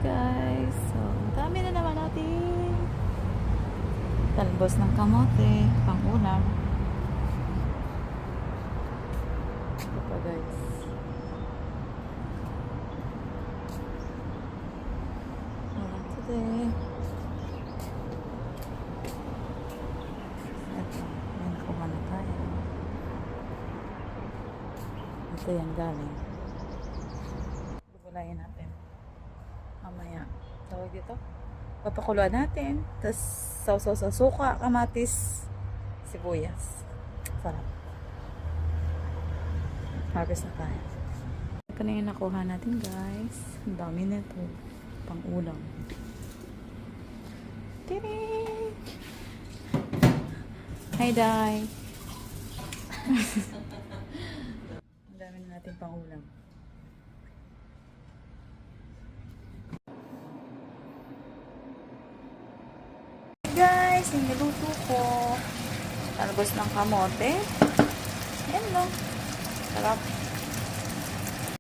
guys. So, dami na naman natin. Talbos ng kamote, pang ulam. Ito pa guys. Ulam today. Ito, may nakuha na tayo. Ito yan galing. Gugulayin natin. Mamaya. Tawag dito. Papakuluan natin. Tapos, sausaw sa suka, kamatis, sibuyas. Sarap. Harvest na tayo. Ito na yung nakuha natin, guys. Ang dami nito. Pang ulam. Tiring! Hi, Day! Ang dami na natin pang ulam. Guys, yung niluto ko. Talbos ng kamote. Ayan lang. Sarap.